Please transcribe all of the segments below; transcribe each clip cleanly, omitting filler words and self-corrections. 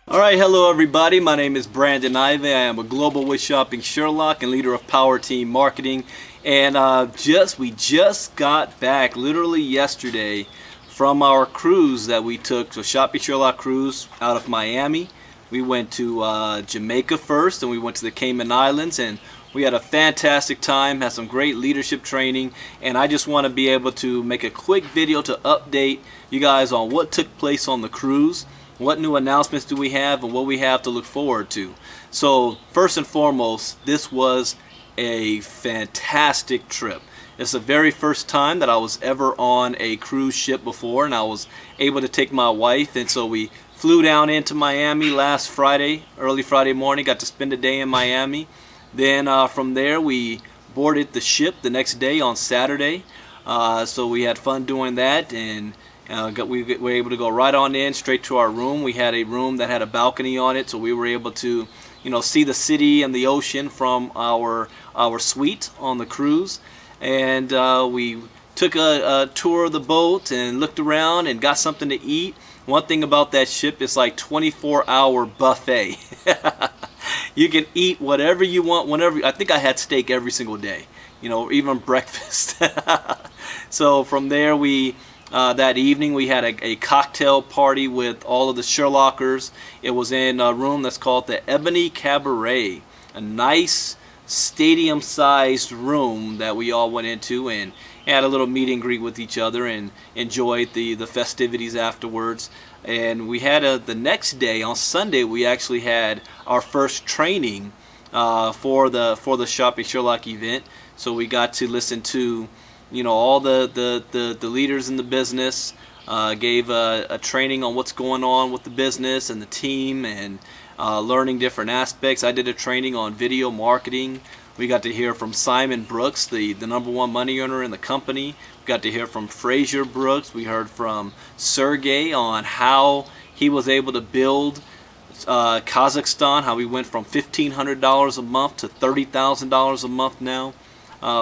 Alright, hello everybody. My name is Brandon Ivey. I am a global with Shopping Sherlock and leader of Power Team Marketing. And we just got back literally yesterday from our cruise that we took. So Shopping Sherlock Cruise out of Miami. We went to Jamaica first, and we went to the Cayman Islands, and we had a fantastic time, had some great leadership training, and I just want to be able to make a quick video to update you guys on what took place on the cruise. What new announcements do we have and what we have to look forward to. So first and foremost, this was a fantastic trip. It's the very first time that I was ever on a cruise ship before, and I was able to take my wife, and so we flew down into Miami last Friday, early Friday morning, got to spend a day in Miami. Then from there we boarded the ship the next day on Saturday. So we had fun doing that, and we were able to go right on in straight to our room. We had a room that had a balcony on it, so we were able to, see the city and the ocean from our suite on the cruise. And we took a tour of the boat and looked around and got something to eat. One thing about that ship is like 24-hour buffet. You can eat whatever you want whenever. I think I had steak every single day, even breakfast. So from there that evening we had a cocktail party with all of the Sherlockers. It was in a room that's called the Ebony Cabaret, a nice stadium-sized room that we all went into and had a little meet and greet with each other and enjoyed the festivities afterwards. And we had the next day on Sunday we actually had our first training for the Shopping Sherlock event. So we got to listen to all the leaders in the business, gave a training on what's going on with the business and the team, and learning different aspects. I did a training on video marketing. We got to hear from Simon Brooks, the #1 money earner in the company. We got to hear from Fraser Brooks. We heard from Sergey on how he was able to build Kazakhstan, how we went from $1,500 a month to $30,000 a month now.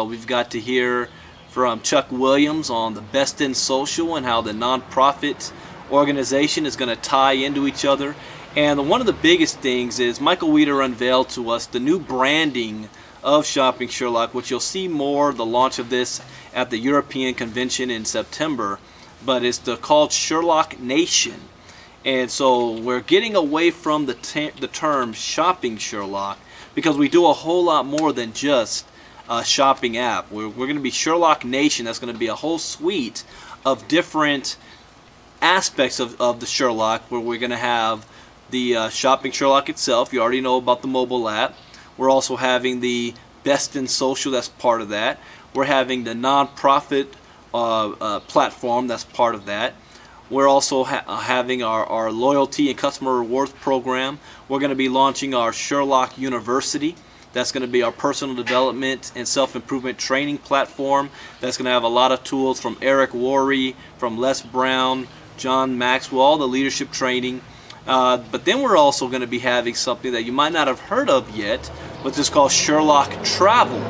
We've got to hear from Chuck Williams on the Best in Social and how the nonprofit organization is going to tie into each other. And one of the biggest things is Michael Weeder unveiled to us the new branding of Shopping Sherlock, which you'll see more the launch of this at the European Convention in September, but it's called Sherlock Nation. And so we're getting away from the term Shopping Sherlock, because we do a whole lot more than just a shopping app. We're going to be Sherlock Nation. That's going to be a whole suite of different aspects of the Sherlock, where we're going to have the Shopping Sherlock itself. You already know about the mobile app. We're also having the Best in Social, that's part of that. We're having the nonprofit platform, that's part of that. We're also having our loyalty and customer rewards program. We're going to be launching our Sherlock University. That's going to be our personal development and self-improvement training platform. That's going to have a lot of tools from Eric Worre, from Les Brown, John Maxwell, all the leadership training. But then we're also going to be having something that you might not have heard of yet, which is called Sherlock Travel.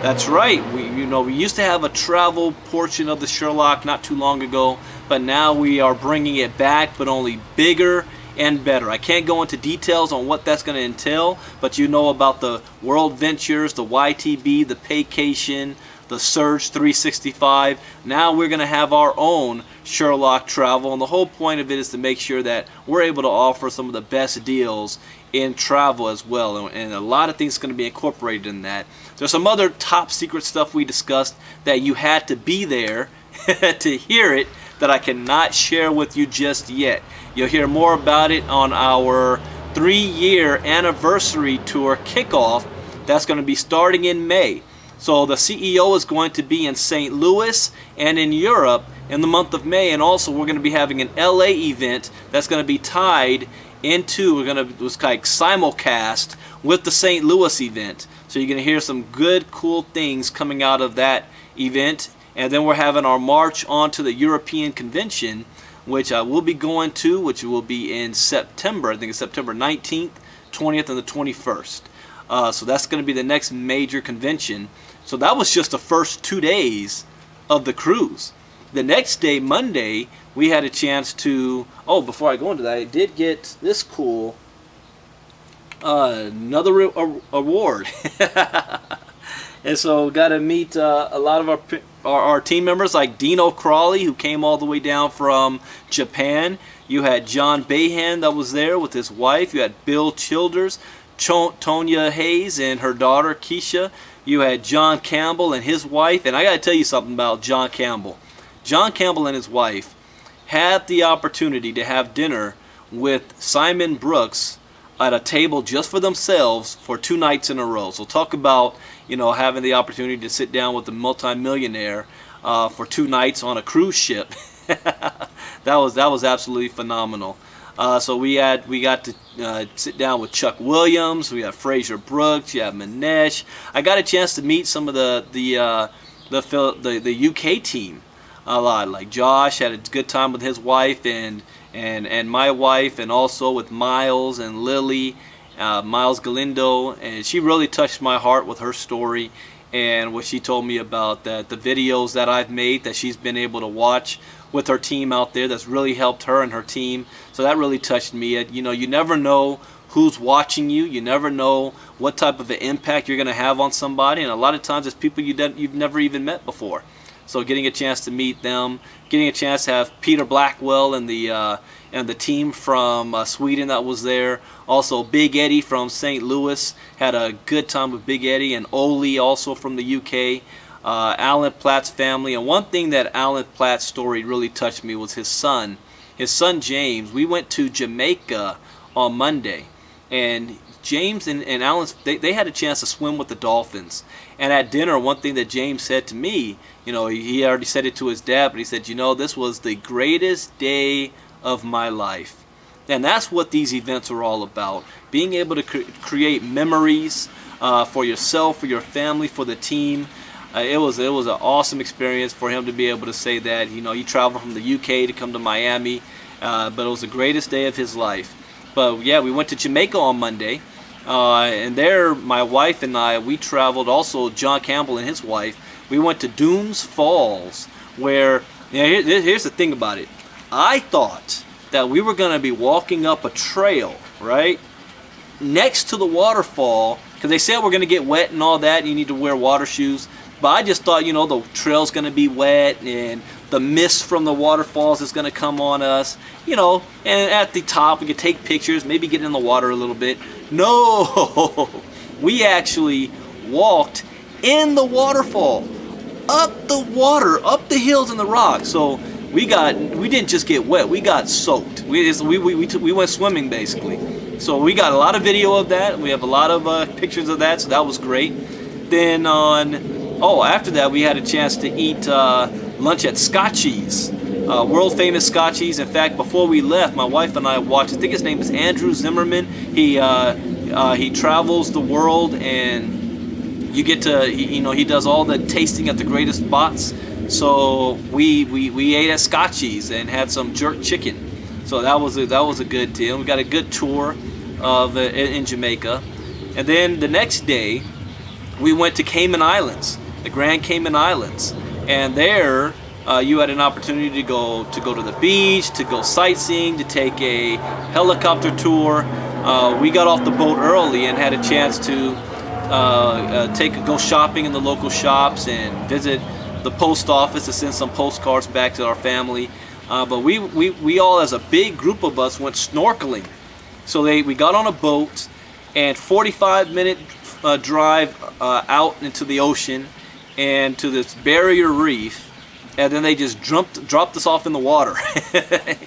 That's right. We used to have a travel portion of the Sherlock not too long ago, but now we are bringing it back, but only bigger and better. I can't go into details on what that's going to entail, but you know about the World Ventures, the YTB, the Paycation, the Surge 365. Now we're going to have our own Sherlock Travel, and the whole point of it is to make sure that we're able to offer some of the best deals in travel as well, and a lot of things are going to be incorporated in that. There's some other top secret stuff we discussed that you had to be there to hear it, that I cannot share with you just yet. You'll hear more about it on our 3-year anniversary tour kickoff. That's going to be starting in May. So the CEO is going to be in St. Louis and in Europe in the month of May, and also we're going to be having an LA event that's going to be tied into, it's like simulcast with the St. Louis event. So you're going to hear some good, cool things coming out of that event. And then we're having our march on to the European Convention, which I will be going to, which will be in September. I think it's September 19th, 20th, and the 21st. So that's going to be the next major convention. So that was just the first 2 days of the cruise. the next day, Monday, we had a chance to, oh, before I go into that, I did get this cool, another award. And so got to meet a lot of our team members, like Dino Crawley, who came all the way down from Japan. You had John Behan that was there with his wife. You had Bill Childers, Tonya Hayes and her daughter Keisha. You had John Campbell and his wife. And I got to tell you something about John Campbell. John Campbell and his wife had the opportunity to have dinner with Simon Brooks at a table just for themselves for 2 nights in a row. So talk about, you know, having the opportunity to sit down with a multimillionaire for 2 nights on a cruise ship. that was absolutely phenomenal. So we got to sit down with Chuck Williams. We had Fraser Brooks. You had Manesh. I got a chance to meet some of the UK team a lot. Like Josh had a good time with his wife and my wife, and also with Miles and Lily, Miles Galindo, and she really touched my heart with her story and what she told me about the videos that I've made that she's been able to watch with her team out there. That's really helped her and her team. So that really touched me. You know, you never know who's watching you. You never know what type of an impact you're going to have on somebody, and a lot of times it's people you've never even met before. So getting a chance to meet them, getting a chance to have Peter Blackwell and the team from Sweden that was there. Also Big Eddie from St. Louis, had a good time with Big Eddie, and Oli also from the UK. Alan Platt's family. And one thing that Alan Platt's story really touched me was his son. His son James. We went to Jamaica on Monday, and James and Alan, they had a chance to swim with the dolphins. And at dinner, one thing that James said to me, you know, he already said it to his dad, but he said, you know, this was the greatest day of my life. And that's what these events are all about. Being able to create memories for yourself, for your family, for the team. It was an awesome experience for him to be able to say that. You know, he traveled from the UK to come to Miami, but it was the greatest day of his life. But yeah, we went to Jamaica on Monday, and there my wife and I, we traveled, also John Campbell and his wife. We went to Dooms Falls, where, you know, here's the thing about it. I thought that we were going to be walking up a trail, right, next to the waterfall, because they said we're going to get wet and all that, and you need to wear water shoes. But I just thought, you know, the trail's going to be wet and the mist from the waterfalls is going to come on us, you know, and at the top we could take pictures, maybe get in the water a little bit. No, we actually walked in the waterfall, up the water, up the hills and the rocks. So we didn't just get wet, we got soaked. We went swimming basically. So we got a lot of video of that. We have a lot of pictures of that, so that was great. Then after that we had a chance to eat lunch at Scotchy's, world famous Scotchy's. In fact, before we left, my wife and I watched, I think his name is Andrew Zimmerman. He travels the world, and you get to, you know, he does all the tasting at the greatest spots. So we ate at Scotchy's and had some jerk chicken. So that was a good deal. We got a good tour of in Jamaica, and then the next day we went to Cayman Islands, the Grand Cayman Islands, and there you had an opportunity to go to the beach, to go sightseeing, to take a helicopter tour. We got off the boat early and had a chance to go shopping in the local shops and visit the post office to send some postcards back to our family. But we all, as a big group of us, went snorkeling. So we got on a boat, and 45-minute drive out into the ocean and to this barrier reef, and then they just dropped us off in the water.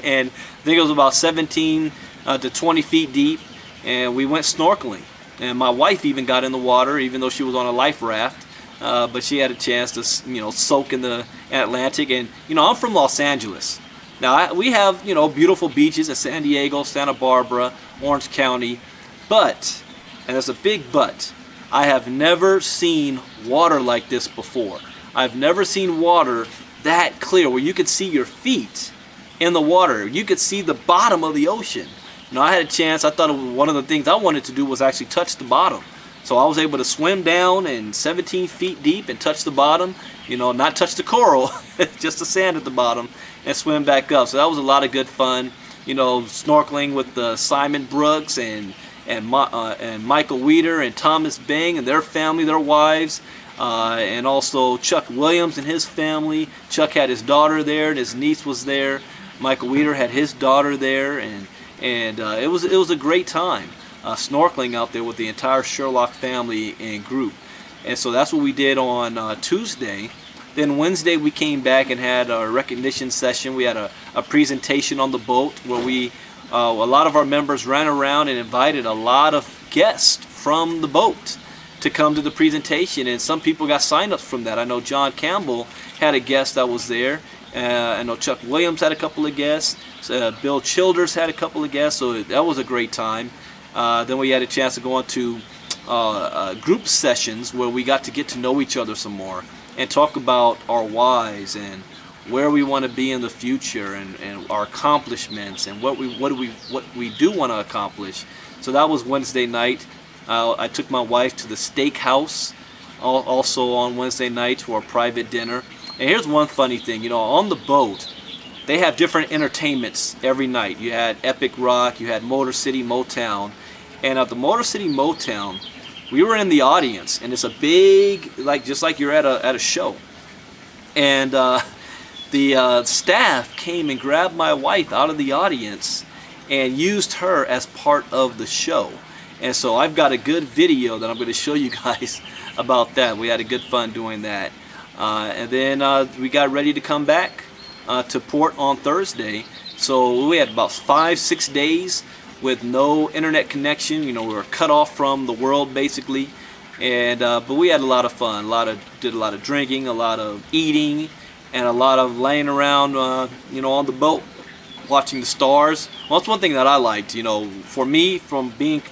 And I think it was about 17 to 20 feet deep, and we went snorkeling. And my wife even got in the water, even though she was on a life raft. But she had a chance to, you know, soak in the Atlantic. And, you know, I'm from Los Angeles. Now, we have, you know, beautiful beaches in San Diego, Santa Barbara, Orange County. But, and there's a big but, I have never seen water like this before. I've never seen water that clear, where you could see your feet in the water. You could see the bottom of the ocean. You know, I had a chance, I thought one of the things I wanted to do was actually touch the bottom. So I was able to swim down and 17 feet deep and touch the bottom, you know, not touch the coral, just the sand at the bottom, and swim back up. So that was a lot of good fun, you know, snorkeling with Simon Brooks and Michael Weeder and Thomas Bang and their family, their wives, and also Chuck Williams and his family. Chuck had his daughter there, and his niece was there. Michael Weeder had his daughter there, and it was a great time snorkeling out there with the entire Sherlock family and group. And so that's what we did on Tuesday. Then Wednesday we came back and had a recognition session. We had a presentation on the boat where a lot of our members ran around and invited a lot of guests from the boat to come to the presentation, and some people got sign-ups from that. I know John Campbell had a guest that was there. I know Chuck Williams had a couple of guests. Bill Childers had a couple of guests, so that was a great time. Then we had a chance to go on to group sessions where we got to get to know each other some more and talk about our whys and where we want to be in the future, and our accomplishments, and what we do want to accomplish. So that was Wednesday night. I took my wife to the steakhouse also on Wednesday night to our private dinner. And here's one funny thing, you know, on the boat they have different entertainments every night. You had Epic Rock, you had Motor City Motown, and at the Motor City Motown we were in the audience, and it's a big, just like you're at a show. And the staff came and grabbed my wife out of the audience and used her as part of the show. And so I've got a good video that I'm going to show you guys about that. We had a good fun doing that. And then we got ready to come back to port on Thursday. So we had about 5-6 days with no internet connection. You know, we were cut off from the world basically. And but we had a lot of fun. Did a lot of drinking, a lot of eating, and a lot of laying around, you know, on the boat, watching the stars. Well, that's one thing that I liked. You know, for me, from being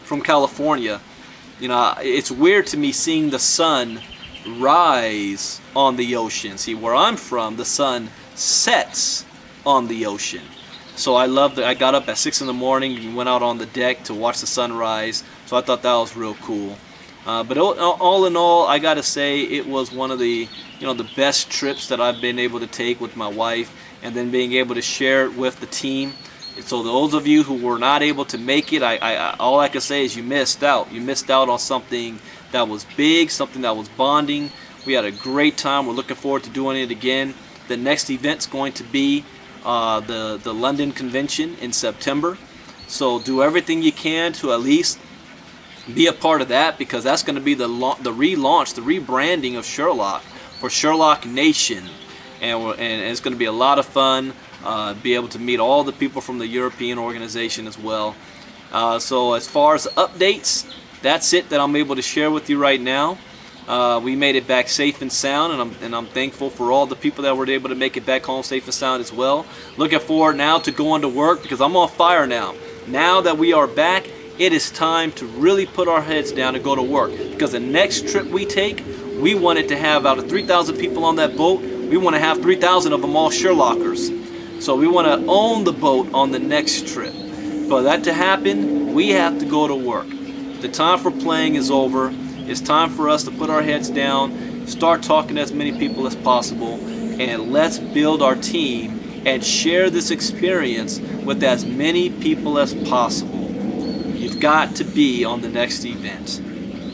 from California, you know, it's weird to me seeing the sun rise on the ocean. See, where I'm from, the sun sets on the ocean. So I loved it. I got up at 6 in the morning and went out on the deck to watch the sunrise. So I thought that was real cool. But all in all, I gotta say it was one of the, you know, the best trips that I've been able to take with my wife, and then being able to share it with the team. So those of you who were not able to make it, all I can say is you missed out. You missed out on something that was big, something that was bonding. We had a great time. We're looking forward to doing it again. The next event's going to be the London Convention in September. So do everything you can to at least be a part of that, because that's going to be the relaunch, the rebranding of Sherlock for Sherlock Nation. And it's going to be a lot of fun. Be able to meet all the people from the European organization as well. So as far as updates, that's it that I'm able to share with you right now. We made it back safe and sound, and I'm thankful for all the people that were able to make it back home safe and sound as well. Looking forward now to going to work, because I'm on fire now. Now that we are back, it is time to really put our heads down and go to work, because the next trip we take, we wanted to have out of 3,000 people on that boat, we want to have 3,000 of them all Sherlockers. So we want to own the boat on the next trip. For that to happen, we have to go to work. The time for playing is over. It's time for us to put our heads down, start talking to as many people as possible, and let's build our team and share this experience with as many people as possible. You've got to be on the next event.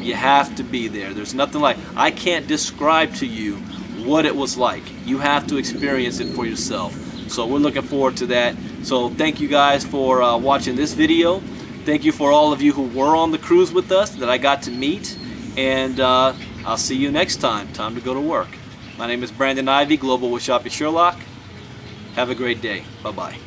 You have to be there. There's nothing like, I can't describe to you what it was like. You have to experience it for yourself. So we're looking forward to that. So thank you guys for watching this video. Thank you for all of you who were on the cruise with us that I got to meet. And I'll see you next time. Time to go to work. My name is Brandon Ivey, Global with Shopping Sherlock. Have a great day. Bye-bye.